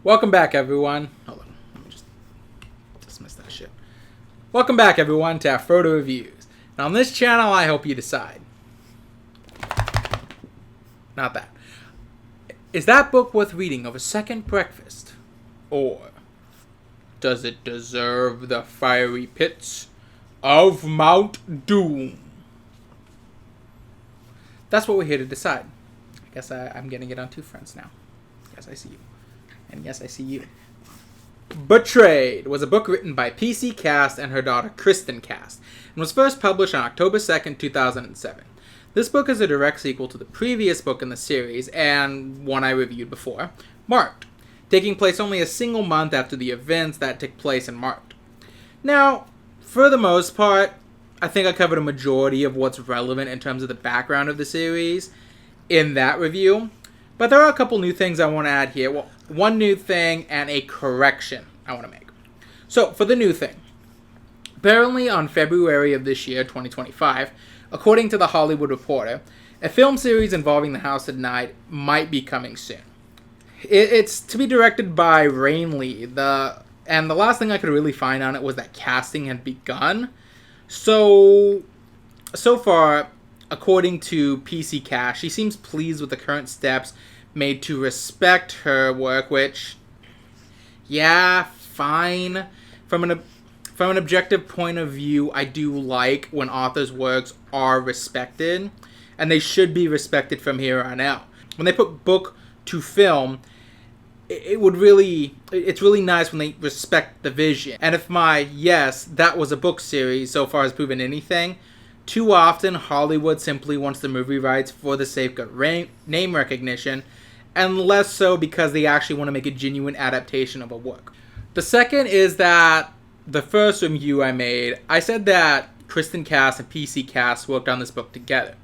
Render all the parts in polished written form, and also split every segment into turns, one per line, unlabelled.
Welcome back, everyone. Hold on, let me just dismiss that shit. Welcome back, everyone, to Afrodo Reviews. And on this channel, I help you decide. Not that. Is that book worth reading over second breakfast? Or does it deserve the fiery pits of Mount Doom? That's what we're here to decide. I guess I'm getting it on two fronts now. Yes, I see you. And yes, I see you. Betrayed was a book written by P.C. Cast and her daughter Kristin Cast, and was first published on October 2nd, 2007. This book is a direct sequel to the previous book in the series, and one I reviewed before, Marked, taking place only a single month after the events that took place in Marked. Now, for the most part, I think I covered a majority of what's relevant in terms of the background of the series in that review, but there are a couple new things I want to add here. Well, one new thing and a correction I want to make. So, for the new thing, apparently on February of this year, 2025, according to The Hollywood Reporter, a film series involving the House at Night might be coming soon. It's to be directed by Rain Lee, and the last thing I could really find on it was that casting had begun. So far, according to PC Cash, she seems pleased with the current steps made to respect her work, which, yeah, fine. From an objective point of view, I do like when authors' works are respected, and they should be respected from here on out. When they put book to film, it's really nice when they respect the vision. And if my yes, that was a book series so far has proven anything, too often Hollywood simply wants the movie rights for the sake of name recognition, and less so because they actually want to make a genuine adaptation of a work. The second is that the first review I made, I said that Kristin Cast and PC Cast worked on this book together.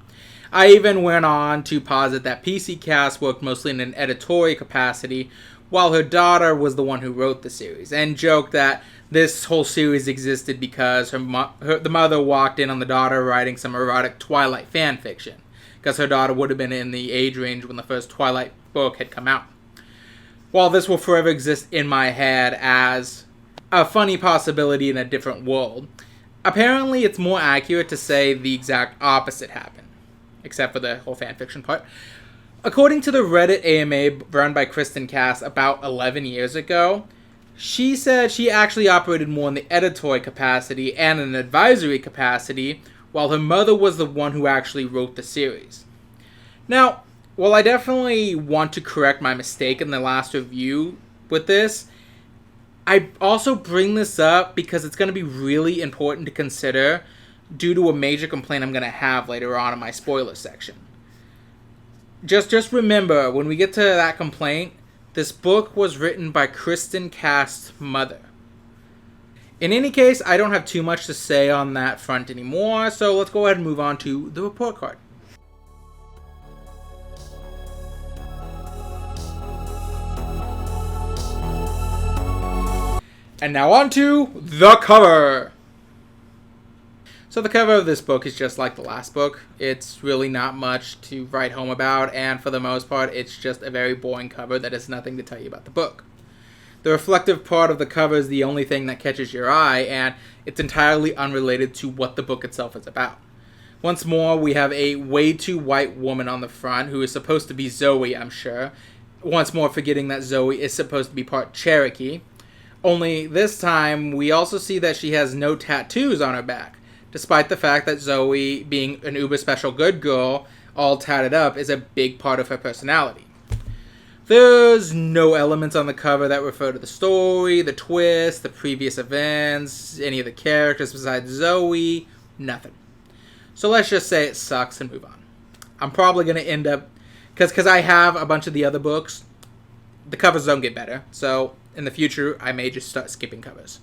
I even went on to posit that PC Cast worked mostly in an editorial capacity, while her daughter was the one who wrote the series, and joked that this whole series existed because the mother walked in on the daughter writing some erotic Twilight fan fiction, because her daughter would have been in the age range when the first Twilight book had come out. While this will forever exist in my head as a funny possibility in a different world, apparently it's more accurate to say the exact opposite happened, except for the whole fanfiction part. According to the Reddit AMA run by Kristin Cast about 11 years ago, she said she actually operated more in the editorial capacity and an advisory capacity, while her mother was the one who actually wrote the series. Now, while I definitely want to correct my mistake in the last review with this, I also bring this up because it's going to be really important to consider due to a major complaint I'm going to have later on in my spoiler section. Just remember, when we get to that complaint, this book was written by Kristin Cast's mother. In any case, I don't have too much to say on that front anymore, so let's go ahead and move on to the report card. And now on to the cover! So the cover of this book is just like the last book. It's really not much to write home about, and for the most part, it's just a very boring cover that has nothing to tell you about the book. The reflective part of the cover is the only thing that catches your eye, and it's entirely unrelated to what the book itself is about. Once more, we have a way too white woman on the front, who is supposed to be Zoey, I'm sure. Once more forgetting that Zoey is supposed to be part Cherokee. Only this time, we also see that she has no tattoos on her back, despite the fact that Zoey, being an uber special good girl, all tatted up, is a big part of her personality. There's no elements on the cover that refer to the story, the twist, the previous events, any of the characters besides Zoey, nothing. So let's just say it sucks and move on. I'm probably going to end up, because I have a bunch of the other books, the covers don't get better, so in the future I may just start skipping covers.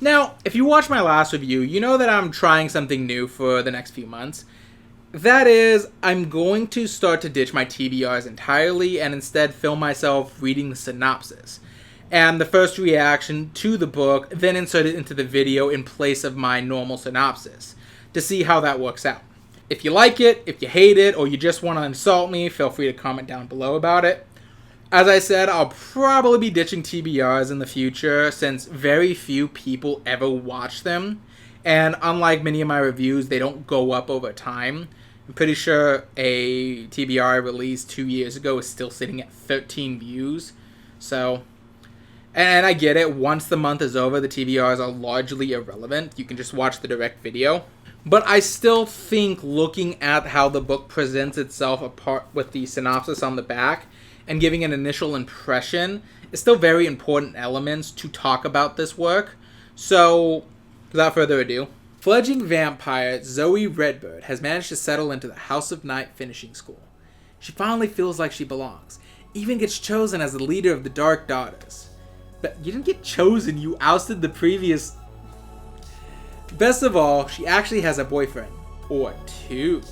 Now, if you watched my last review, you know that I'm trying something new for the next few months. That is, I'm going to start to ditch my TBRs entirely and instead film myself reading the synopsis. And the first reaction to the book, then insert it into the video in place of my normal synopsis, to see how that works out. If you like it, if you hate it, or you just want to insult me, feel free to comment down below about it. As I said, I'll probably be ditching TBRs in the future since very few people ever watch them. And unlike many of my reviews, they don't go up over time. I'm pretty sure a TBR I released 2 years ago is still sitting at 13 views. So, and I get it. Once the month is over, the TBRs are largely irrelevant. You can just watch the direct video. But I still think looking at how the book presents itself apart with the synopsis on the back and giving an initial impression is still very important elements to talk about this work. So, without further ado, fledgling vampire Zoey Redbird has managed to settle into the House of Night finishing school. She finally feels like she belongs, even gets chosen as the leader of the Dark Daughters. But you didn't get chosen, you ousted the previous... Best of all, she actually has a boyfriend, or two.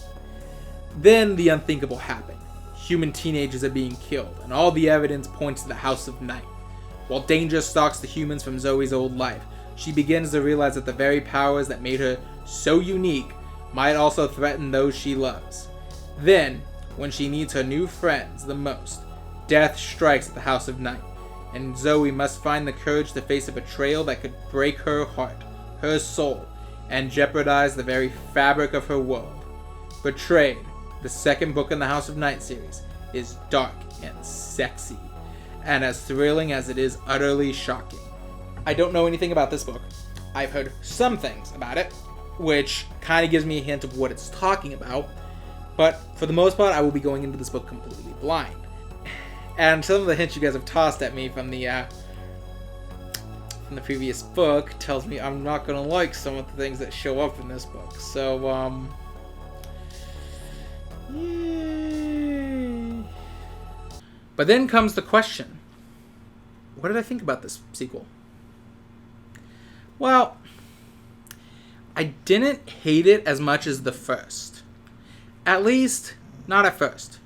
Then the unthinkable happened. Human teenagers are being killed, and all the evidence points to the House of Night. While danger stalks the humans from Zoey's old life, she begins to realize that the very powers that made her so unique might also threaten those she loves. Then, when she needs her new friends the most, death strikes at the House of Night, and Zoey must find the courage to face a betrayal that could break her heart, her soul, and jeopardize the very fabric of her world. Betrayed, the second book in the House of Night series, is dark and sexy, and as thrilling as it is utterly shocking. I don't know anything about this book. I've heard some things about it, which kind of gives me a hint of what it's talking about, but for the most part, I will be going into this book completely blind. And some of the hints you guys have tossed at me from the previous book tells me I'm not going to like some of the things that show up in this book. So, yay. But then comes the question, what did I think about this sequel? Well, I didn't hate it as much as the first. At least, not at first.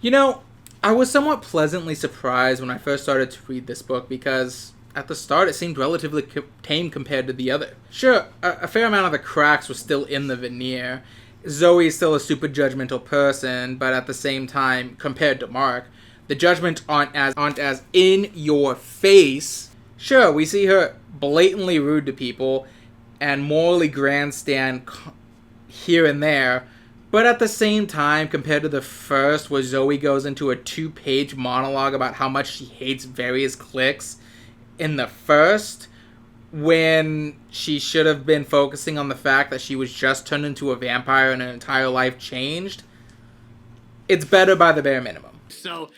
You know, I was somewhat pleasantly surprised when I first started to read this book because at the start it seemed relatively tame compared to the other. Sure, a fair amount of the cracks were still in the veneer. Zoey is still a super judgmental person, but at the same time, compared to Mark, the judgments aren't as in your face. Sure, we see her blatantly rude to people and morally grandstand here and there, but at the same time, compared to the first, where Zoey goes into a 2-page monologue about how much she hates various cliques in the first, when she should have been focusing on the fact that she was just turned into a vampire and her entire life changed, it's better by the bare minimum.
So,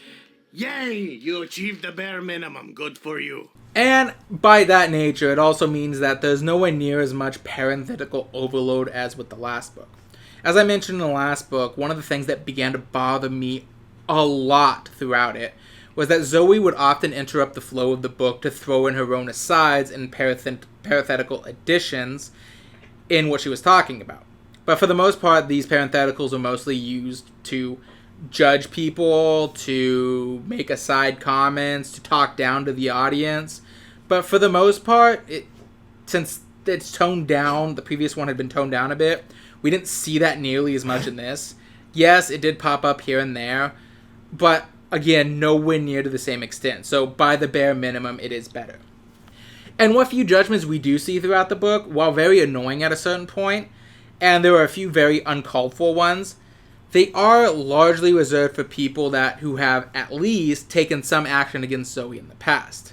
yay! You achieved the bare minimum. Good for you.
And by that nature, it also means that there's nowhere near as much parenthetical overload as with the last book. As I mentioned in the last book, one of the things that began to bother me a lot throughout it was that Zoey would often interrupt the flow of the book to throw in her own asides and parenthetical additions in what she was talking about. But for the most part, these parentheticals were mostly used to judge people, to make aside comments, to talk down to the audience. But for the most part, since it's toned down, the previous one had been toned down a bit, we didn't see that nearly as much in this. Yes, it did pop up here and there, but again, nowhere near to the same extent. So by the bare minimum, it is better. And what few judgments we do see throughout the book, while very annoying at a certain point, and there are a few very uncalled for ones, they are largely reserved for people who have at least taken some action against Zoey in the past.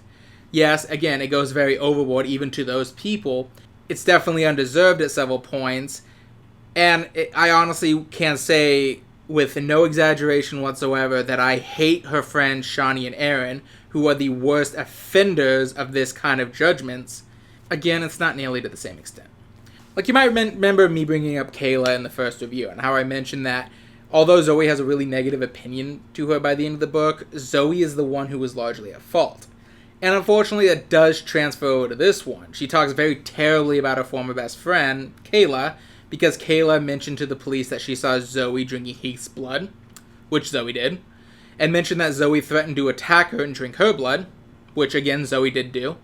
Yes, again, it goes very overboard even to those people. It's definitely undeserved at several points, and I honestly can say with no exaggeration whatsoever that I hate her friends Shawnee and Aaron, who are the worst offenders of this kind of judgments. Again, it's not nearly to the same extent. Like, you might remember me bringing up Kayla in the first review, and how I mentioned that although Zoey has a really negative opinion to her by the end of the book, Zoey is the one who was largely at fault. And unfortunately, that does transfer over to this one. She talks very terribly about her former best friend, Kayla, because Kayla mentioned to the police that she saw Zoey drinking Heath's blood, which Zoey did, and mentioned that Zoey threatened to attack her and drink her blood, which again Zoey did do,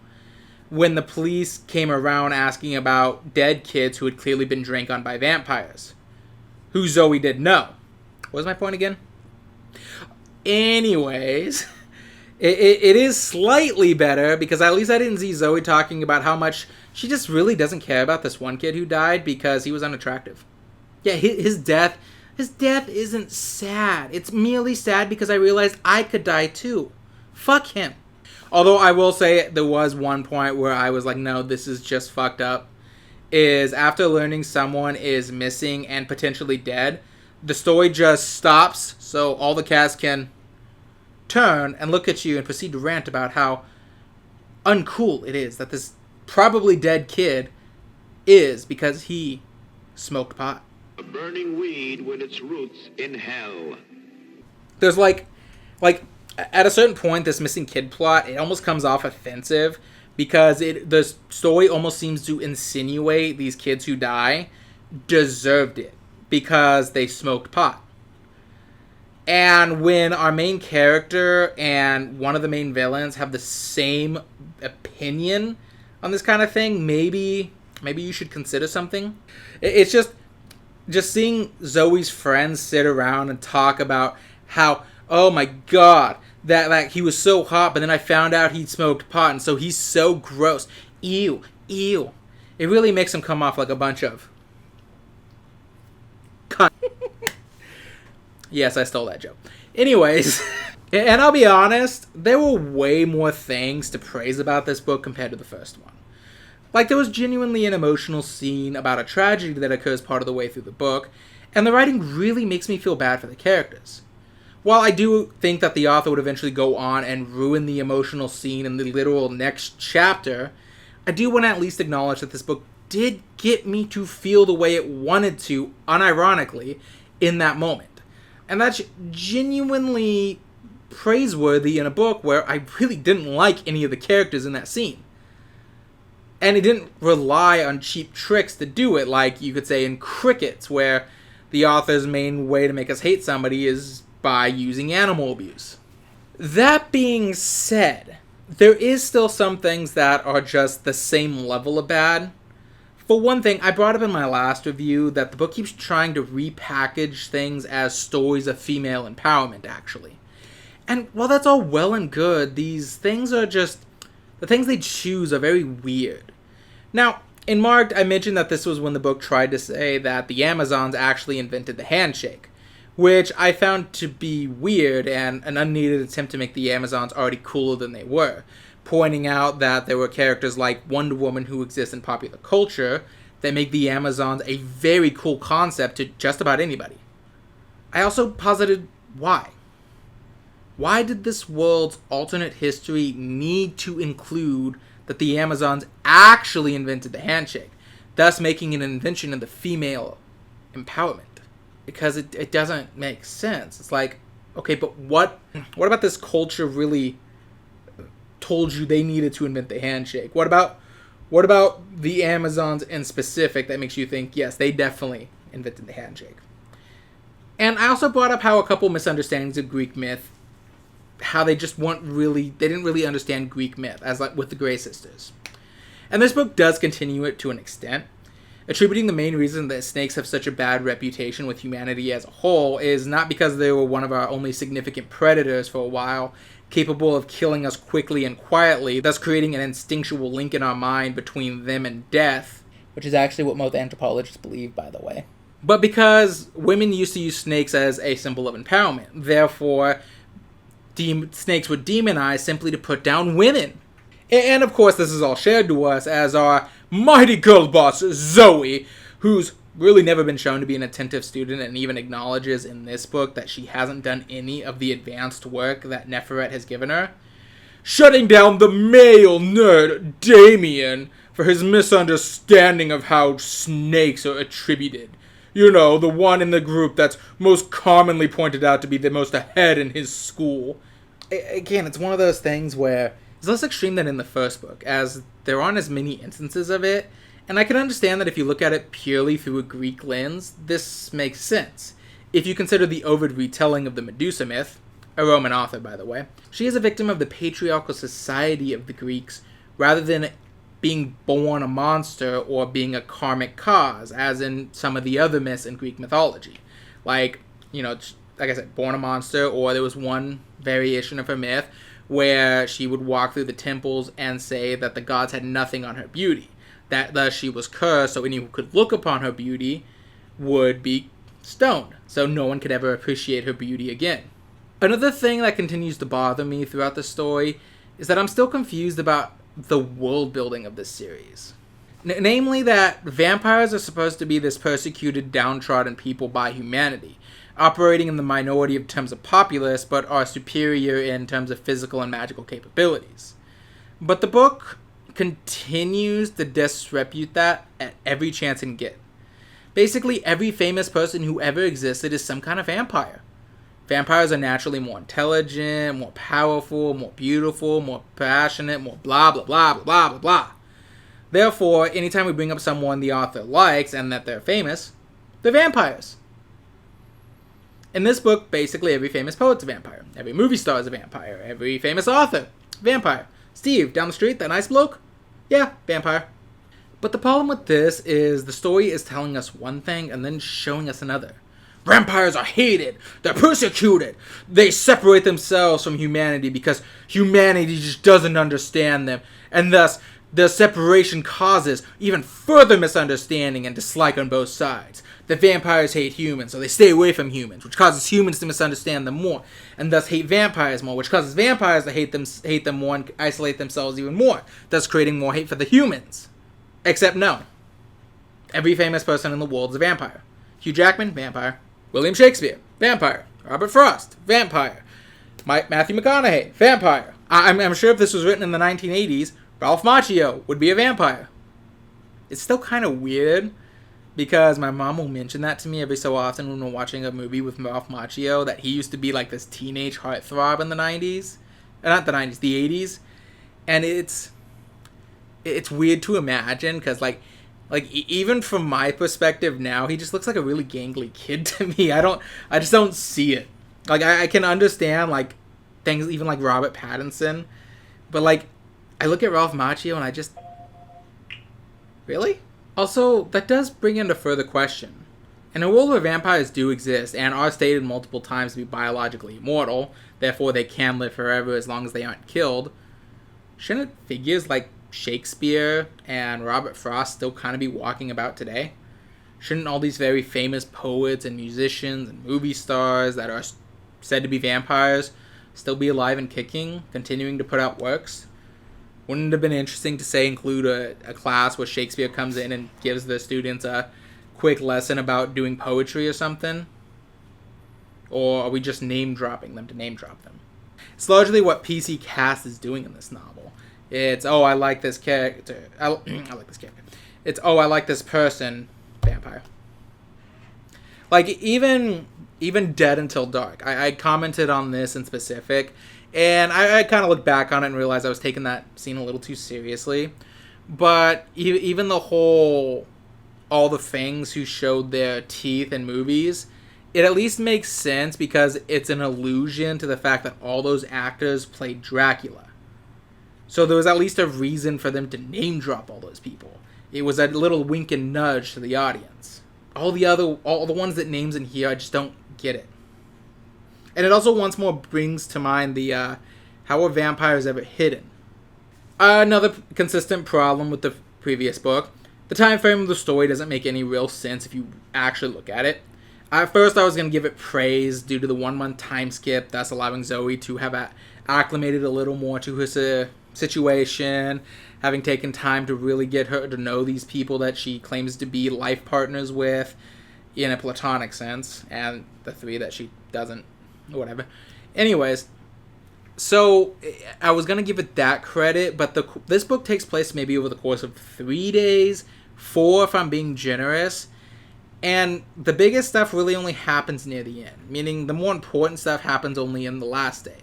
when the police came around asking about dead kids who had clearly been drank on by vampires, who Zoey did know. What was my point again? Anyways, It is slightly better because at least I didn't see Zoey talking about how much she just really doesn't care about this one kid who died because he was unattractive. Yeah, his death isn't sad. It's merely sad because I realized I could die too. Fuck him. Although I will say there was one point where I was like, no, this is just fucked up. Is after learning someone is missing and potentially dead, the story just stops so all the cast can turn and look at you and proceed to rant about how uncool it is that this probably dead kid is because he smoked pot.
A burning weed with its roots in hell.
There's like at a certain point, this missing kid plot, it almost comes off offensive because the story almost seems to insinuate these kids who die deserved it because they smoked pot. And when our main character and one of the main villains have the same opinion on this kind of thing, maybe you should consider something. It's just seeing Zoe's friends sit around and talk about how, oh my god, that he was so hot, but then I found out he'd smoked pot, and so he's so gross. Ew. It really makes him come off like a bunch of cunt. Yes, I stole that joke. Anyways, and I'll be honest, there were way more things to praise about this book compared to the first one. Like, there was genuinely an emotional scene about a tragedy that occurs part of the way through the book, and the writing really makes me feel bad for the characters. While I do think that the author would eventually go on and ruin the emotional scene in the literal next chapter, I do want to at least acknowledge that this book did get me to feel the way it wanted to, unironically, in that moment. And that's genuinely praiseworthy in a book where I really didn't like any of the characters in that scene. And it didn't rely on cheap tricks to do it, like you could say in Crickets, where the author's main way to make us hate somebody is by using animal abuse. That being said, there is still some things that are just the same level of bad. For one thing, I brought up in my last review that the book keeps trying to repackage things as stories of female empowerment, actually. And while that's all well and good, these things are just... the things they choose are very weird. Now, in Marked, I mentioned that this was when the book tried to say that the Amazons actually invented the handshake, which I found to be weird and an unneeded attempt to make the Amazons already cooler than they were, pointing out that there were characters like Wonder Woman who exist in popular culture that make the Amazons a very cool concept to just about anybody. I also posited why. Why did this world's alternate history need to include that the Amazons actually invented the handshake, thus making an invention of the female empowerment? Because it doesn't make sense. It's like, okay, but what about this culture really told you they needed to invent the handshake? What about the Amazons in specific that makes you think, yes, they definitely invented the handshake? And I also brought up how a couple misunderstandings of Greek myth, how they just they didn't really understand Greek myth, as like with the Grey Sisters. And this book does continue it to an extent, attributing the main reason that snakes have such a bad reputation with humanity as a whole is not because they were one of our only significant predators for a while, capable of killing us quickly and quietly, thus creating an instinctual link in our mind between them and death, which is actually what most anthropologists believe, by the way. But because women used to use snakes as a symbol of empowerment, therefore snakes were demonized simply to put down women. And of course this is all shared to us as our mighty girl boss Zoey, who's really never been shown to be an attentive student and even acknowledges in this book that she hasn't done any of the advanced work that Neferet has given her, shutting down the male nerd Damien for his misunderstanding of how snakes are attributed. You know, the one in the group that's most commonly pointed out to be the most ahead in his school. Again, it's one of those things where it's less extreme than in the first book, as there aren't as many instances of it, and I can understand that if you look at it purely through a Greek lens, this makes sense. If you consider the Ovid retelling of the Medusa myth, a Roman author by the way, she is a victim of the patriarchal society of the Greeks rather than being born a monster or being a karmic cause, as in some of the other myths in Greek mythology. Like, you know, like I said, born a monster, or there was one variation of her myth where she would walk through the temples and say that the gods had nothing on her beauty, that thus she was cursed, so anyone who could look upon her beauty would be stoned, so no one could ever appreciate her beauty again. Another thing that continues to bother me throughout the story is that I'm still confused about the world building of this series. Namely that vampires are supposed to be this persecuted, downtrodden people by humanity, operating in the minority in terms of populace, but are superior in terms of physical and magical capabilities. But the book continues to disrepute that at every chance it can get. Basically, every famous person who ever existed is some kind of vampire. Vampires are naturally more intelligent, more powerful, more beautiful, more passionate, more blah, blah, blah, blah, blah, blah, blah. Therefore, anytime we bring up someone the author likes and that they're famous, they're vampires. In this book, basically every famous poet's a vampire. Every movie star is a vampire. Every famous author, vampire. Steve, down the street, that nice bloke? Yeah, vampire. But the problem with this is the story is telling us one thing and then showing us another. Vampires are hated. They're persecuted. They separate themselves from humanity because humanity just doesn't understand them. And thus, the separation causes even further misunderstanding and dislike on both sides. The vampires hate humans, so they stay away from humans, which causes humans to misunderstand them more, and thus hate vampires more, which causes vampires to hate them more and isolate themselves even more, thus creating more hate for the humans. Except no. Every famous person in the world is a vampire. Hugh Jackman, vampire. William Shakespeare, vampire. Robert Frost, vampire. Matthew McConaughey, vampire. I'm sure if this was written in the 1980s, Ralph Macchio would be a vampire. It's still kind of weird, because my mom will mention that to me every so often when we're watching a movie with Ralph Macchio, that he used to be like this teenage heartthrob in the 90s. Not the 90s, the 80s. And it's weird to imagine, because like even from my perspective now, he just looks like a really gangly kid to me. I just don't see it. Like, I can understand, like, things even like Robert Pattinson, but like, I look at Ralph Macchio and I just... Really? Also, that does bring into further question. In a world where vampires do exist and are stated multiple times to be biologically immortal, therefore they can live forever as long as they aren't killed, shouldn't figures like Shakespeare and Robert Frost still kind of be walking about today? Shouldn't all these very famous poets and musicians and movie stars that are said to be vampires still be alive and kicking, continuing to put out works? Wouldn't it have been interesting to, say, include a class where Shakespeare comes in and gives the students a quick lesson about doing poetry or something? Or are we just name-dropping them to name-drop them? It's largely what PC Cast is doing in this novel. It's, oh, I like this character. I like this character. It's, oh, I like this person. Vampire. Like, even Dead Until Dark. I commented on this in specific, and I kind of looked back on it and realized I was taking that scene a little too seriously. But even all the fangs who showed their teeth in movies, it at least makes sense because it's an allusion to the fact that all those actors played Dracula. So there was at least a reason for them to name drop all those people. It was a little wink and nudge to the audience. All the ones that names in here, I just don't get it. And it also once more brings to mind the, how are vampires ever hidden? Another consistent problem with the previous book. The time frame of the story doesn't make any real sense if you actually look at it. At first I was going to give it praise due to the 1 month time skip, thus allowing Zoey to have acclimated a little more to her situation, having taken time to really get her to know these people that she claims to be life partners with in a platonic sense, and the 3 that she doesn't. Whatever. Anyways, so I was going to give it that credit, but this book takes place maybe over the course of 3 days, 4 if I'm being generous, and the biggest stuff really only happens near the end, meaning the more important stuff happens only in the last day.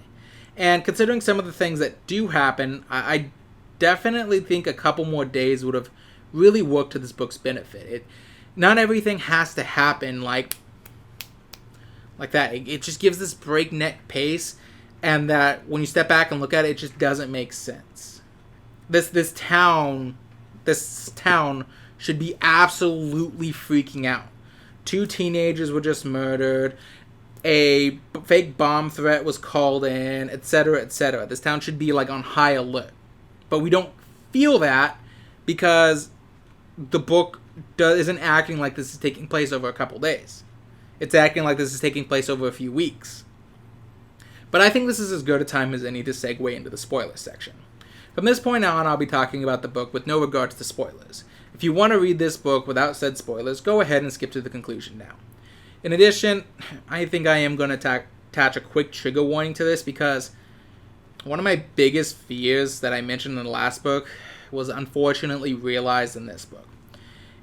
And considering some of the things that do happen, I definitely think a couple more days would have really worked to this book's benefit. Not everything has to happen like that. It just gives this breakneck pace, and that when you step back and look at it, it just doesn't make sense. This town should be absolutely freaking out. 2 teenagers were just murdered. a fake bomb threat was called in, etc., etc. This town should be like on high alert. But we don't feel that because the book isn't acting like this is taking place over a couple days. It's acting like this is taking place over a few weeks. But I think this is as good a time as any to segue into the spoiler section. From this point on, I'll be talking about the book with no regards to spoilers. If you want to read this book without said spoilers, go ahead and skip to the conclusion now. In addition, I think I am going to attach a quick trigger warning to this because one of my biggest fears that I mentioned in the last book was unfortunately realized in this book.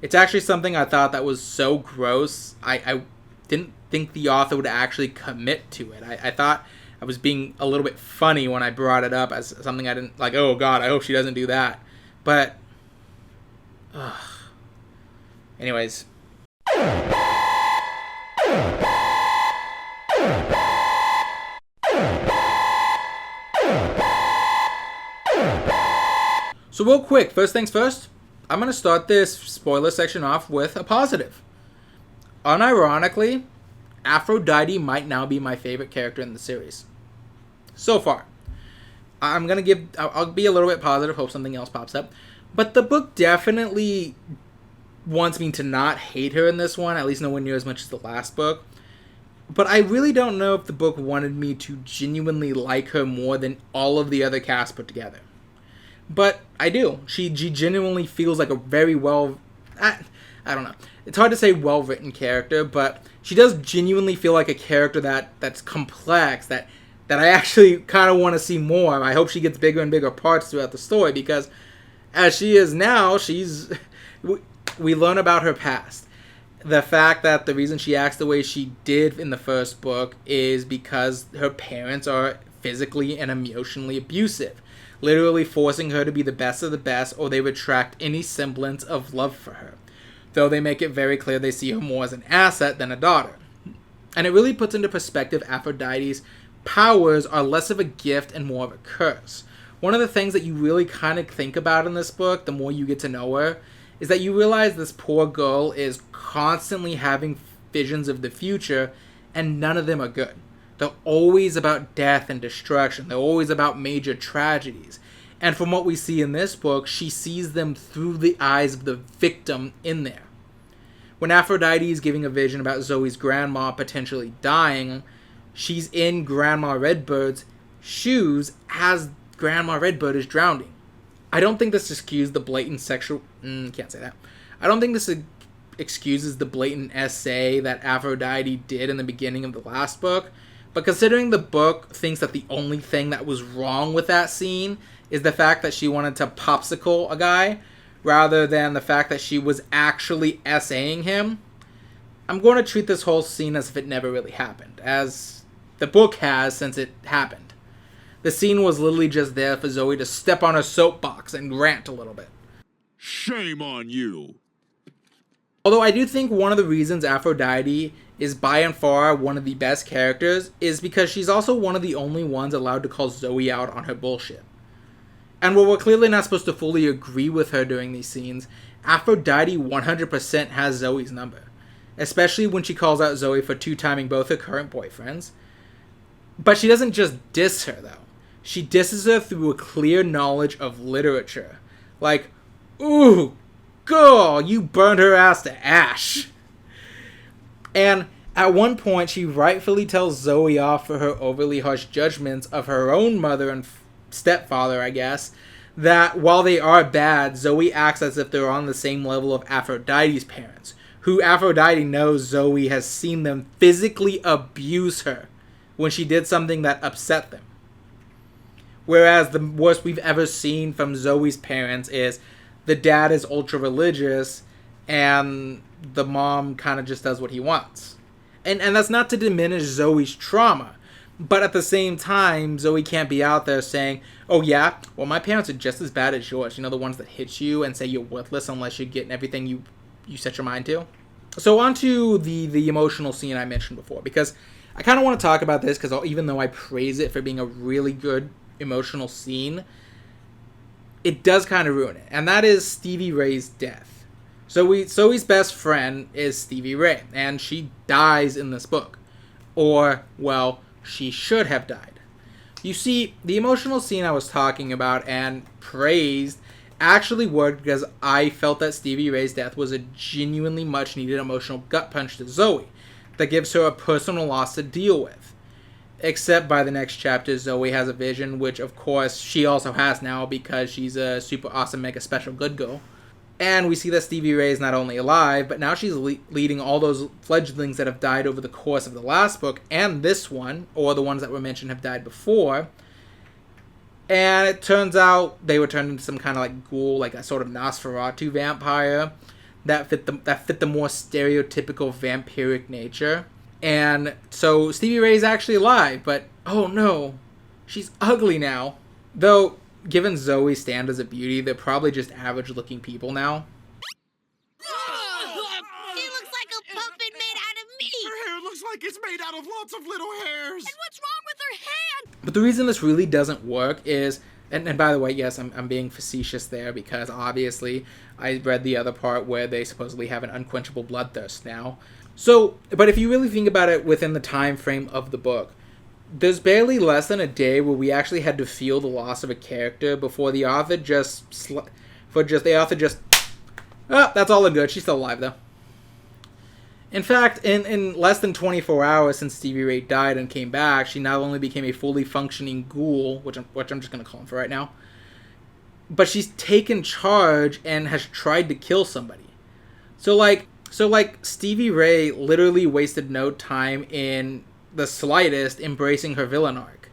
It's actually something I thought that was so gross, I didn't think the author would actually commit to it. I thought I was being a little bit funny when I brought it up as something I didn't, like, oh god, I hope she doesn't do that. But, anyways. So real quick, first things first, I'm going to start this spoiler section off with a positive. Unironically, Aphrodite might now be my favorite character in the series. So far. I'll be a little bit positive, hope something else pops up. But the book definitely wants me to not hate her in this one, at least nowhere near as much as the last book. But I really don't know if the book wanted me to genuinely like her more than all of the other cast put together. But I do. She genuinely feels like a very I don't know. It's hard to say well-written character, but she does genuinely feel like a character that's complex, that I actually kind of want to see more of. I hope she gets bigger and bigger parts throughout the story, because as she is now, we learn about her past. The fact that the reason she acts the way she did in the first book is because her parents are physically and emotionally abusive, literally forcing her to be the best of the best, or they retract any semblance of love for her, though they make it very clear they see her more as an asset than a daughter. And it really puts into perspective Aphrodite's powers are less of a gift and more of a curse. One of the things that you really kind of think about in this book, the more you get to know her, is that you realize this poor girl is constantly having visions of the future, and none of them are good. They're always about death and destruction. They're always about major tragedies. And from what we see in this book, she sees them through the eyes of the victim in there. When Aphrodite is giving a vision about Zoey's grandma potentially dying, she's in Grandma Redbird's shoes as Grandma Redbird is drowning. I don't think this excuses the blatant sexual... can't say that. I don't think this excuses the blatant essay that Aphrodite did in the beginning of the last book. But considering the book thinks that the only thing that was wrong with that scene is the fact that she wanted to popsicle a guy, rather than the fact that she was actually essaying him, I'm going to treat this whole scene as if it never really happened, as the book has since it happened. The scene was literally just there for Zoey to step on her soapbox and rant a little bit.
Shame on you!
Although I do think one of the reasons Aphrodite is by and far one of the best characters is because she's also one of the only ones allowed to call Zoey out on her bullshit. And while we're clearly not supposed to fully agree with her during these scenes, Aphrodite 100% has Zoey's number. Especially when she calls out Zoey for two-timing both her current boyfriends. But she doesn't just diss her, though. She disses her through a clear knowledge of literature. Like, ooh, girl, you burned her ass to ash. And at one point, she rightfully tells Zoey off for her overly harsh judgments of her own mother and stepfather, I guess, that while they are bad, Zoey acts as if they're on the same level of Aphrodite's parents, who Aphrodite knows Zoey has seen them physically abuse her when she did something that upset them. Whereas the worst we've ever seen from Zoey's parents is the dad is ultra-religious and the mom kind of just does what he wants. And that's not to diminish Zoey's trauma, but at the same time, Zoey can't be out there saying, oh yeah, well my parents are just as bad as yours. You know, the ones that hit you and say you're worthless unless you're getting everything you set your mind to. So on to the emotional scene I mentioned before, because I kind of want to talk about this, because even though I praise it for being a really good emotional scene, it does kind of ruin it. And that is Stevie Ray's death. Zoey's best friend is Stevie Ray, and she dies in this book. Or, well, she should have died. You see, the emotional scene I was talking about and praised actually worked because I felt that Stevie Ray's death was a genuinely much needed emotional gut punch to Zoey that gives her a personal loss to deal with. Except by the next chapter, Zoey has a vision, which of course she also has now because she's a super awesome mega special good girl. And we see that Stevie Ray is not only alive, but now she's leading all those fledglings that have died over the course of the last book and this one, or the ones that were mentioned have died before. And it turns out they were turned into some kind of like ghoul, like a sort of Nosferatu vampire that fit the more stereotypical vampiric nature. And so Stevie Ray is actually alive, but oh no, she's ugly now. Though, given Zoey's standards of beauty, they're probably just average-looking people now.
She looks like a puppet made out of meat.
Her hair looks like it's made out of lots of little hairs.
And what's wrong with her hand?
But the reason this really doesn't work is, and by the way, yes, I'm being facetious there because obviously I read the other part where they supposedly have an unquenchable bloodthirst now. So, but if you really think about it within the time frame of the book, there's barely less than a day where we actually had to feel the loss of a character before the author that's all in good. She's still alive though. In fact, in less than 24 hours since Stevie Ray died and came back, she not only became a fully functioning ghoul, which I'm just gonna call him for right now, but she's taken charge and has tried to kill somebody. So like Stevie Ray literally wasted no time in the slightest embracing her villain arc.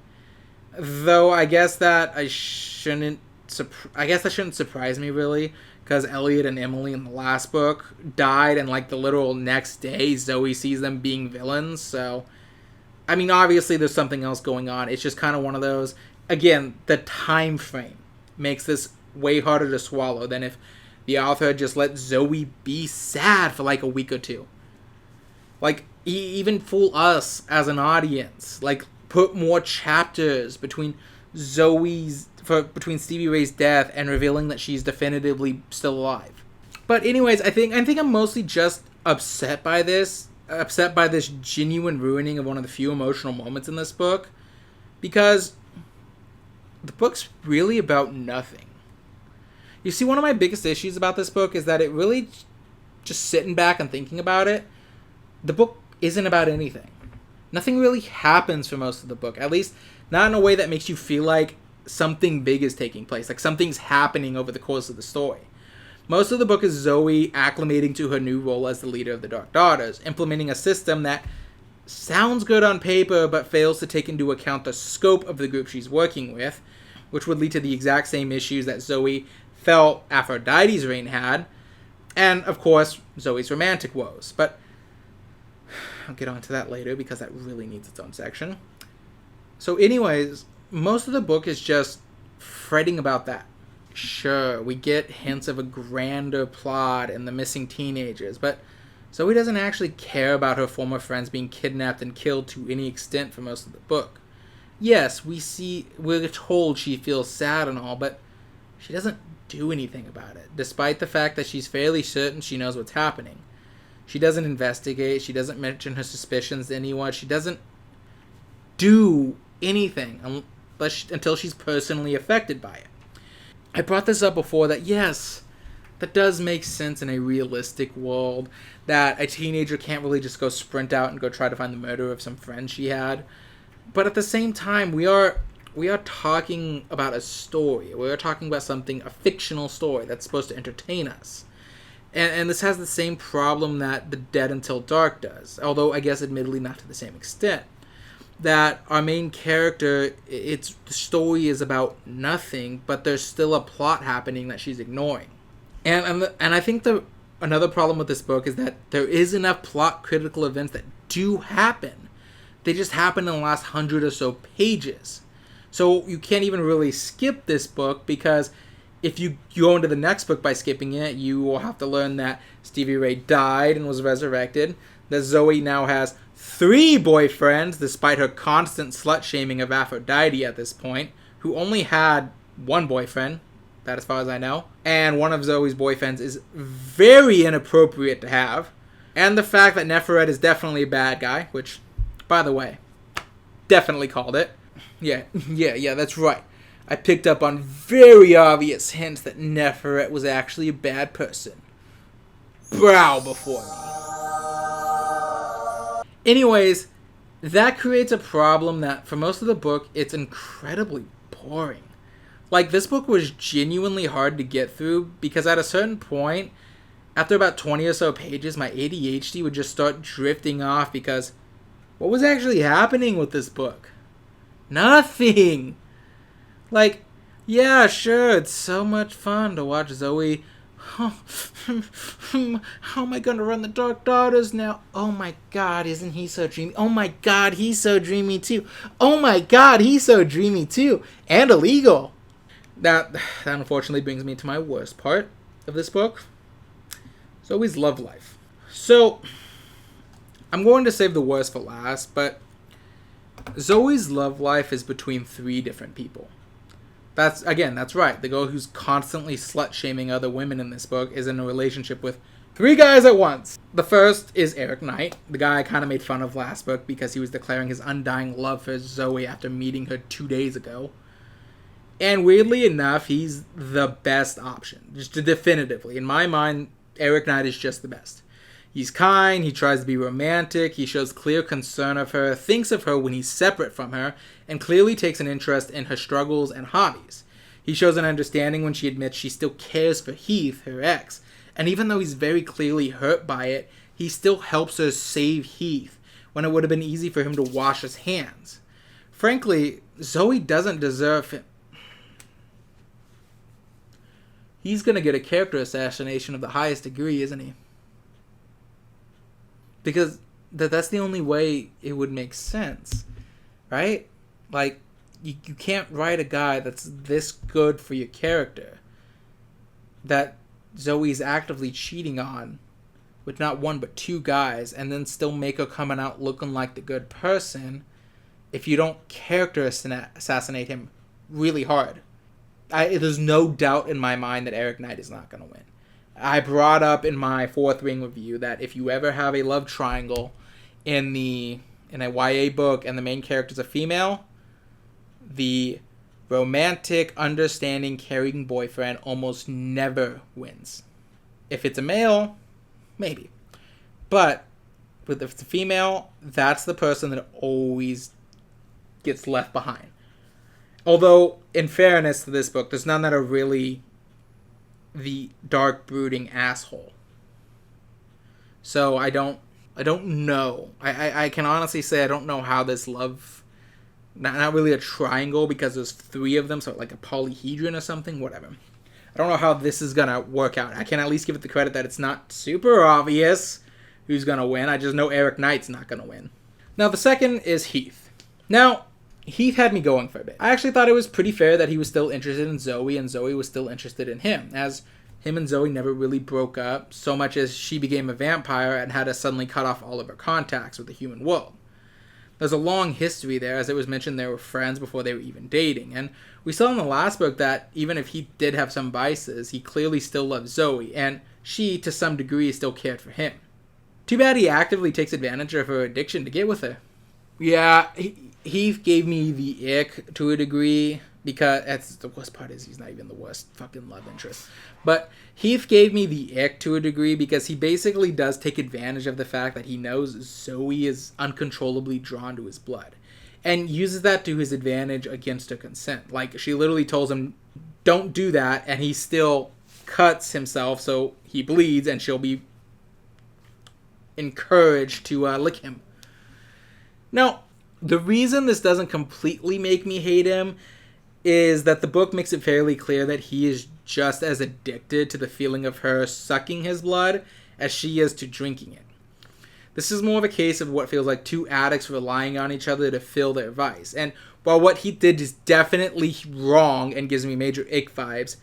Though I guess that shouldn't surprise me really, because Elliot and Emily in the last book died and like the literal next day Zoey sees them being villains. So I mean, obviously there's something else going on. It's just kind of one of those, again, the time frame makes this way harder to swallow than if the author had just let Zoey be sad for like a week or two. Like, even fool us as an audience. Like, put more chapters between between Stevie Ray's death and revealing that she's definitively still alive. But anyways, I think I'm mostly just upset by this genuine ruining of one of the few emotional moments in this book, because the book's really about nothing. You see, one of my biggest issues about this book is that it really, just sitting back and thinking about it, the book isn't about anything. Nothing really happens for most of the book, at least not in a way that makes you feel like something big is taking place, like something's happening over the course of the story. Most of the book is Zoey acclimating to her new role as the leader of the Dark Daughters, implementing a system that sounds good on paper but fails to take into account the scope of the group she's working with, which would lead to the exact same issues that Zoey felt Aphrodite's reign had, and of course Zoey's romantic woes. But I'll get onto that later because that really needs its own section. So anyways, most of the book is just fretting about that. Sure, we get hints of a grander plot and the missing teenagers, but Zoey doesn't actually care about her former friends being kidnapped and killed to any extent for most of the book. Yes, we're told she feels sad and all, but she doesn't do anything about it, despite the fact that she's fairly certain she knows what's happening. She doesn't investigate, she doesn't mention her suspicions to anyone, she doesn't do anything until she's personally affected by it. I brought this up before that, yes, that does make sense in a realistic world, that a teenager can't really just go sprint out and go try to find the murderer of some friend she had. But at the same time, we are talking about a story. We are talking about a fictional story that's supposed to entertain us. And this has the same problem that The Dead Until Dark does, although I guess admittedly not to the same extent. That our main character, the story is about nothing, but there's still a plot happening that she's ignoring. And I think another problem with this book is that there is enough plot critical events that do happen. They just happen in the last 100 or so pages. So you can't even really skip this book, because if you go into the next book by skipping it, you will have to learn that Stevie Ray died and was resurrected, that Zoey now has 3 boyfriends, despite her constant slut-shaming of Aphrodite at this point, who only had 1 boyfriend, that as far as I know, and one of Zoey's boyfriends is very inappropriate to have, and the fact that Neferet is definitely a bad guy, which By the way, definitely called it. Yeah, that's right. I picked up on very obvious hints that Neferet was actually a bad person. Bow before me. Anyways, that creates a problem that for most of the book, it's incredibly boring. Like, this book was genuinely hard to get through because at a certain point, after about 20 or so pages, my ADHD would just start drifting off because what was actually happening with this book? Nothing! Like, yeah, sure, it's so much fun to watch Zoey. Oh, how am I gonna run the Dark Daughters now? Oh my god, isn't he so dreamy? Oh my god, he's so dreamy too. Oh my god, he's so dreamy too. And illegal. That unfortunately brings me to my worst part of this book. Zoey's love life. So, I'm going to save the worst for last, but Zoey's love life is between 3 different people. That's right. The girl who's constantly slut-shaming other women in this book is in a relationship with 3 guys at once. The first is Eric Knight, the guy I kind of made fun of last book because he was declaring his undying love for Zoey after meeting her 2 days ago. And weirdly enough, he's the best option. Just definitively. In my mind, Eric Knight is just the best. He's kind, he tries to be romantic, he shows clear concern of her, thinks of her when he's separate from her, and clearly takes an interest in her struggles and hobbies. He shows an understanding when she admits she still cares for Heath, her ex, and even though he's very clearly hurt by it, he still helps her save Heath when it would have been easy for him to wash his hands. Frankly, Zoey doesn't deserve him. He's gonna get a character assassination of the highest degree, isn't he? Because that's the only way it would make sense, right? Like, you can't write a guy that's this good for your character that Zoey's actively cheating on with not 1 but 2 guys and then still make her coming out looking like the good person if you don't character assassinate him really hard. There's no doubt in my mind that Eric Knight is not going to win. I brought up in my 4th Ring review that if you ever have a love triangle in a YA book and the main character is a female, the romantic, understanding, caring boyfriend almost never wins. If it's a male, maybe. But if it's a female, that's the person that always gets left behind. Although, in fairness to this book, there's none that are really the dark, brooding asshole. So I don't know. I can honestly say I don't know how this love, not really a triangle because there's 3 of them, so like a polyhedron or something, whatever. I don't know how this is gonna work out. I can at least give it the credit that it's not super obvious who's gonna win. I just know Eric Knight's not gonna win. Now the second is Heath. Now, Heath had me going for a bit. I actually thought it was pretty fair that he was still interested in Zoey and Zoey was still interested in him, as him and Zoey never really broke up, so much as she became a vampire and had to suddenly cut off all of her contacts with the human world. There's a long history there, as it was mentioned they were friends before they were even dating, and we saw in the last book that even if he did have some vices, he clearly still loved Zoey, and she, to some degree, still cared for him. Too bad he actively takes advantage of her addiction to get with her. Yeah, Heath gave me the ick to a degree, because that's the worst part is he's not even the worst fucking love interest. But Heath gave me the ick to a degree because he basically does take advantage of the fact that he knows Zoey is uncontrollably drawn to his blood and uses that to his advantage against her consent. Like, she literally tells him, don't do that, and he still cuts himself so he bleeds and she'll be encouraged to lick him. Now, the reason this doesn't completely make me hate him is that the book makes it fairly clear that he is just as addicted to the feeling of her sucking his blood as she is to drinking it. This is more of a case of what feels like 2 addicts relying on each other to fill their vice. And while what he did is definitely wrong and gives me major ick vibes,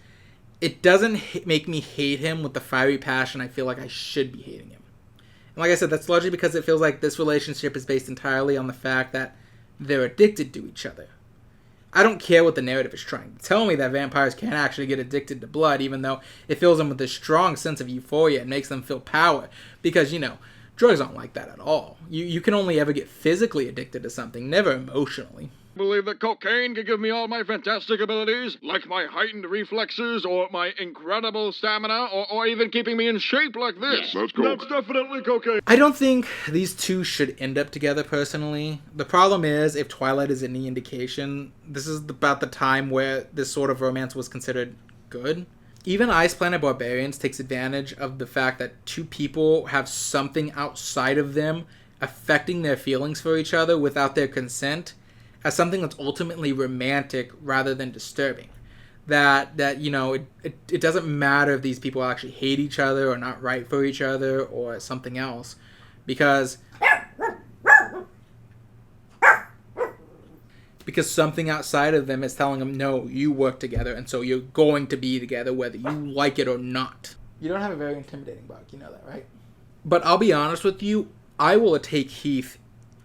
it doesn't make me hate him with the fiery passion I feel like I should be hating him. And like I said, that's largely because it feels like this relationship is based entirely on the fact that they're addicted to each other. I don't care what the narrative is trying to tell me that vampires can't actually get addicted to blood, even though it fills them with a strong sense of euphoria and makes them feel power. Because, Drugs aren't like that at all. You can only ever get physically addicted to something, never emotionally.
Believe that cocaine can give me all my fantastic abilities, like my heightened reflexes, or my incredible stamina, or even keeping me in shape like this.
That's coke.
That's definitely cocaine.
I don't think these two should end up together personally. The problem is, if Twilight is any indication, this is about the time where this sort of romance was considered good. Even Ice Planet Barbarians takes advantage of the fact that two people have something outside of them affecting their feelings for each other without their consent as something that's ultimately romantic rather than disturbing. That you know, it doesn't matter if these people actually hate each other or not right for each other or something else, because something outside of them is telling them, no, you work together, and so you're going to be together whether you like it or not. You don't have a very intimidating buck, you know that, right? But I'll be honest with you, I will take Heath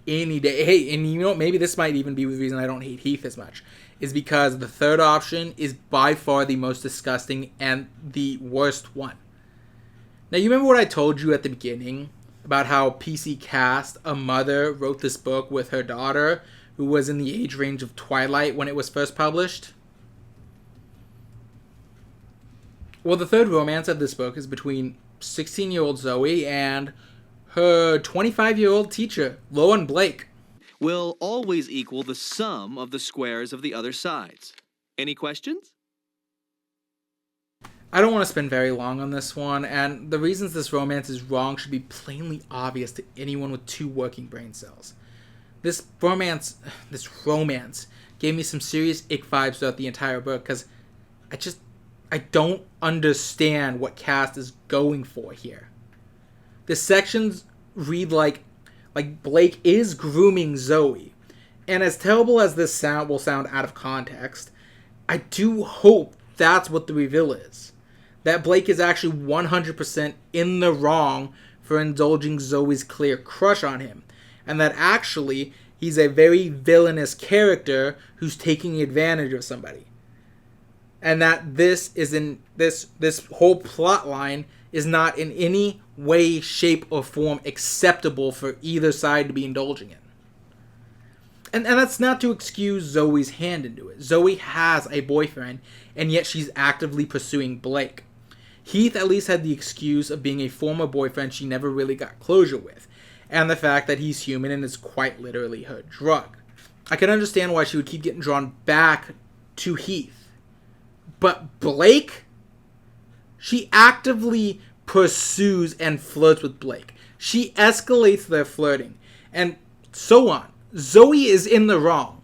any day. Hey, and you know, maybe this might even be the reason I don't hate Heath as much, is because the third option is by far the most disgusting and the worst one. Now, you remember what I told you at the beginning about how PC Cast, a mother, wrote this book with her daughter, who was in the age range of Twilight when it was first published? Well, the third romance of this book is between 16-year-old Zoey and her 25-year-old teacher, Loan Blake.
Will always equal the sum of the squares of the other sides. Any questions?
I don't want to spend very long on this one, and the reasons this romance is wrong should be plainly obvious to anyone with two working brain cells. This romance gave me some serious ick vibes throughout the entire book, because I don't understand what Cast is going for here. The sections read like Blake is grooming Zoey. And as terrible as this will sound out of context, I do hope that's what the reveal is. That Blake is actually 100% in the wrong for indulging Zoey's clear crush on him. And that actually he's a very villainous character who's taking advantage of somebody. And that this whole plot line is not in any way, shape, or form acceptable for either side to be indulging in. And that's not to excuse Zoey's hand into it. Zoey has a boyfriend, and yet she's actively pursuing Blake. Heath at least had the excuse of being a former boyfriend she never really got closure with, and the fact that he's human and is quite literally her drug. I can understand why she would keep getting drawn back to Heath. But Blake? She actively pursues and flirts with Blake. She escalates their flirting, and so on. Zoey is in the wrong.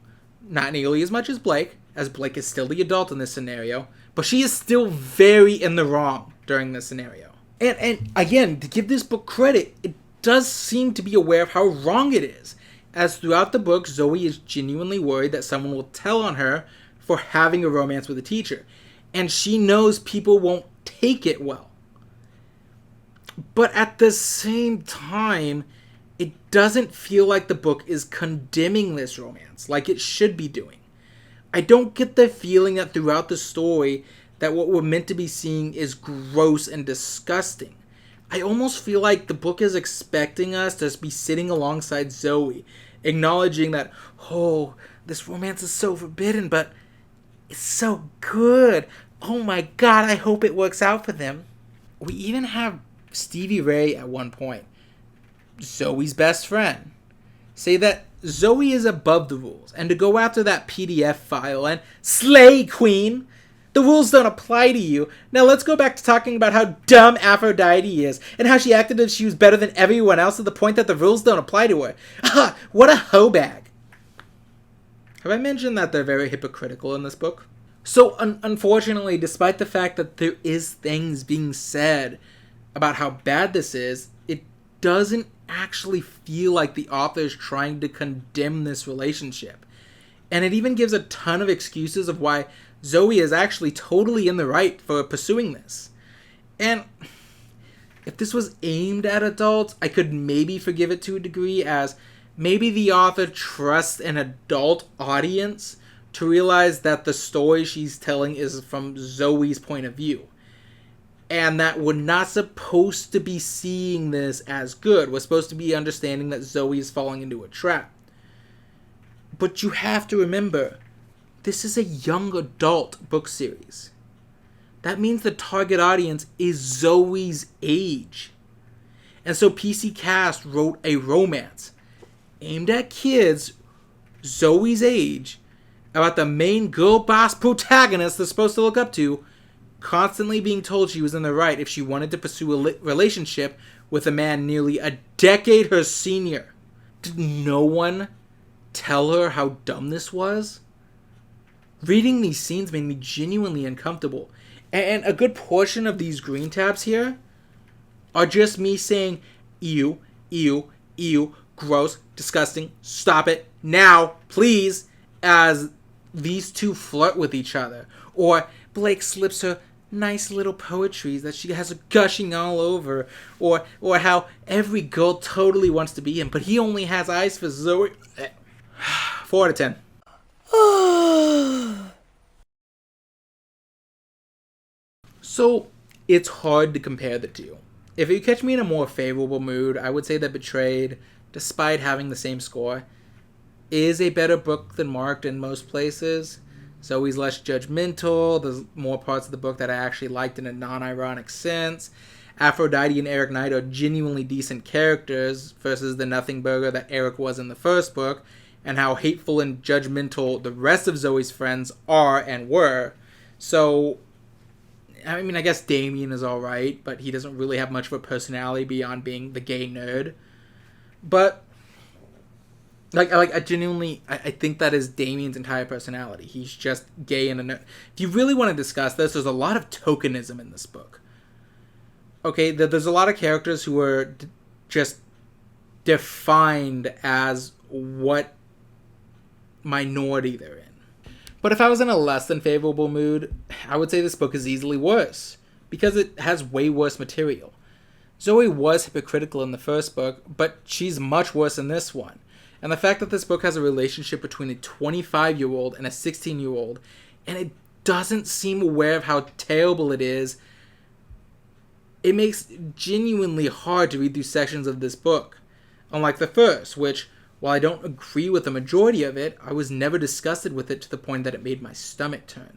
Not nearly as much as Blake is still the adult in this scenario, but she is still very in the wrong during this scenario. And again, to give this book credit, it does seem to be aware of how wrong it is, as throughout the book, Zoey is genuinely worried that someone will tell on her for having a romance with a teacher, and she knows people won't take it well. But at the same time, it doesn't feel like the book is condemning this romance like it should be doing. I don't get the feeling that throughout the story that what we're meant to be seeing is gross and disgusting. I almost feel like the book is expecting us to be sitting alongside Zoey, acknowledging that, oh, this romance is so forbidden, but it's so good. Oh my god, I hope it works out for them. We even have Stevie Ray at one point, Zoey's best friend, say that Zoey is above the rules and to go after that PDF file and slay queen. The rules don't apply to you. Now let's go back to talking about how dumb Aphrodite is and how she acted as if she was better than everyone else to the point that the rules don't apply to her. Ah, what a hoe bag. Have I mentioned that they're very hypocritical in this book? So unfortunately, despite the fact that there is things being said about how bad this is, it doesn't actually feel like the author is trying to condemn this relationship. And it even gives a ton of excuses of why Zoey is actually totally in the right for pursuing this. And if this was aimed at adults, I could maybe forgive it to a degree, as maybe the author trusts an adult audience to realize that the story she's telling is from Zoey's point of view. and that we're not supposed to be seeing this as good. We're supposed to be understanding that Zoey is falling into a trap. But you have to remember, this is a young adult book series. That means the target audience is Zoey's age. And so PC Cast wrote a romance aimed at kids Zoey's age about the main girl boss protagonist they're supposed to look up to constantly being told she was in the right if she wanted to pursue a relationship with a man nearly a decade her senior. Did no one tell her how dumb this was? Reading these scenes made me genuinely uncomfortable. And a good portion of these green tabs here are just me saying, ew, ew, ew, gross, disgusting, stop it, now, please, as these two flirt with each other. Or Blake slips her nice little poetry that she has gushing all over. Or how every girl totally wants to be him, but he only has eyes for Zoey. 4 out of 10. So, it's hard to compare the two. If you catch me in a more favorable mood, I would say that Betrayed, despite having the same score, is a better book than Marked in most places. Zoey's less judgmental. There's more parts of the book that I actually liked in a non-ironic sense. Aphrodite and Eric Knight are genuinely decent characters versus the nothing burger that Eric was in the first book, and how hateful and judgmental the rest of Zoey's friends are and were. So, I mean, I guess Damien is alright, but he doesn't really have much of a personality beyond being the gay nerd. But, I genuinely, I think that is Damien's entire personality. He's just gay and a nerd. If you really want to discuss this, there's a lot of tokenism in this book. Okay, there's a lot of characters who are just defined as what minority they're in. But if I was in a less than favorable mood, I would say this book is easily worse, because it has way worse material. Zoey was hypocritical in the first book, but she's much worse in this one. And the fact that this book has a relationship between a 25-year-old and a 16-year-old, and it doesn't seem aware of how terrible it is, it makes it genuinely hard to read through sections of this book. Unlike the first, which, while I don't agree with the majority of it, I was never disgusted with it to the point that it made my stomach turn.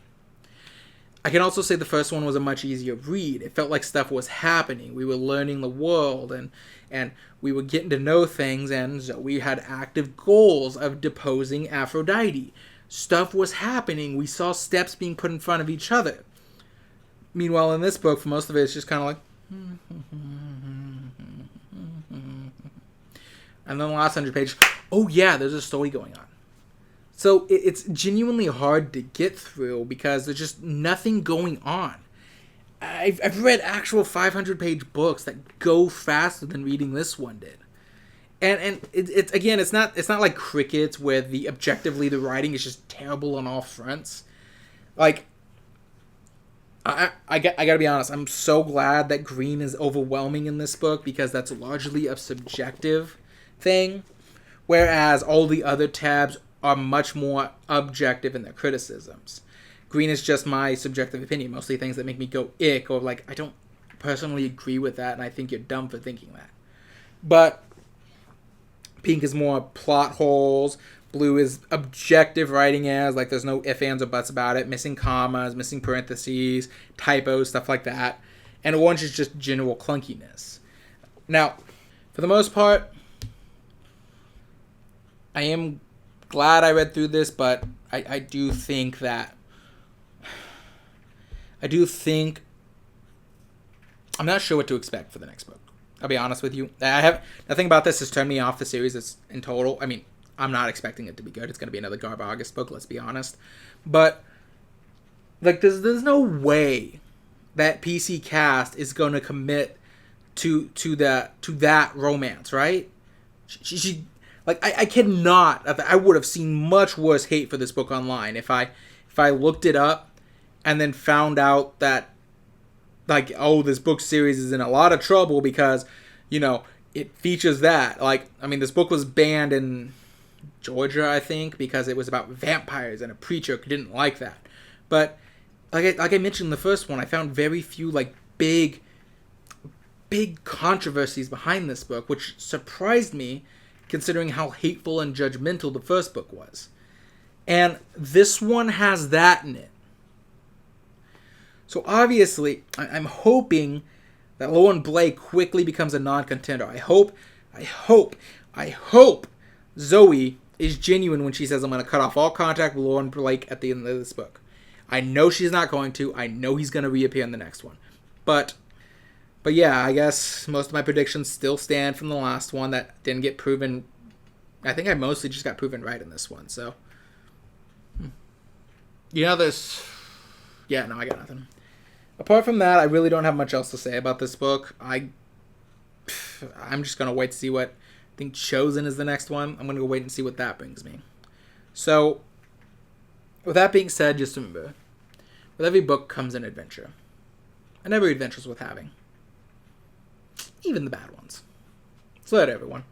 I can also say the first one was a much easier read. It felt like stuff was happening. We were learning the world, and we were getting to know things, and Zoey had active goals of deposing Aphrodite. Stuff was happening. We saw steps being put in front of each other. Meanwhile, in this book, for most of it, it's just kind of like... And then the last 100 pages, oh yeah, there's a story going on. So it's genuinely hard to get through because there's just nothing going on. I've read actual 500-page books that go faster than reading this one did. And it's again, it's not like Crickets where objectively the writing is just terrible on all fronts. Like, I gotta be honest, I'm so glad that green is overwhelming in this book because that's largely a subjective thing, whereas all the other tabs are much more objective in their criticisms. Green is just my subjective opinion, mostly things that make me go ick, or like, I don't personally agree with that, and I think you're dumb for thinking that. But pink is more plot holes, blue is objective writing as, like there's no ifs, ands, or buts about it, missing commas, missing parentheses, typos, stuff like that, and orange is just general clunkiness. Now, for the most part, I am glad I read through this, but I do think I'm not sure what to expect for the next book. I'll be honest with you. Nothing about this has turned me off the series in total. I mean, I'm not expecting it to be good. It's going to be another Garb August book, let's be honest. But, like, there's no way that PC Cast is going to commit to that romance, right? She like, I cannot. I would have seen much worse hate for this book online if I looked it up and then found out that, like, oh, this book series is in a lot of trouble because, you know, it features that. Like, I mean, this book was banned in Georgia, I think, because it was about vampires and a preacher didn't like that. But like I mentioned in the first one, I found very few, like, big controversies behind this book, which surprised me considering how hateful and judgmental the first book was. And this one has that in it. So obviously, I'm hoping that Lauren Blake quickly becomes a non-contender. I hope Zoey is genuine when she says, I'm going to cut off all contact with Lauren Blake at the end of this book. I know she's not going to. I know he's going to reappear in the next one. But yeah, I guess most of my predictions still stand from the last one that didn't get proven. I think I mostly just got proven right in this one. So, this. Yeah, no, I got nothing. Apart from that, I really don't have much else to say about this book. I'm just going to wait to see what. I think Chosen is the next one. I'm going to go wait and see what that brings me. So, with that being said, just remember, with every book comes an adventure. And every adventure is worth having. Even the bad ones. So that everyone.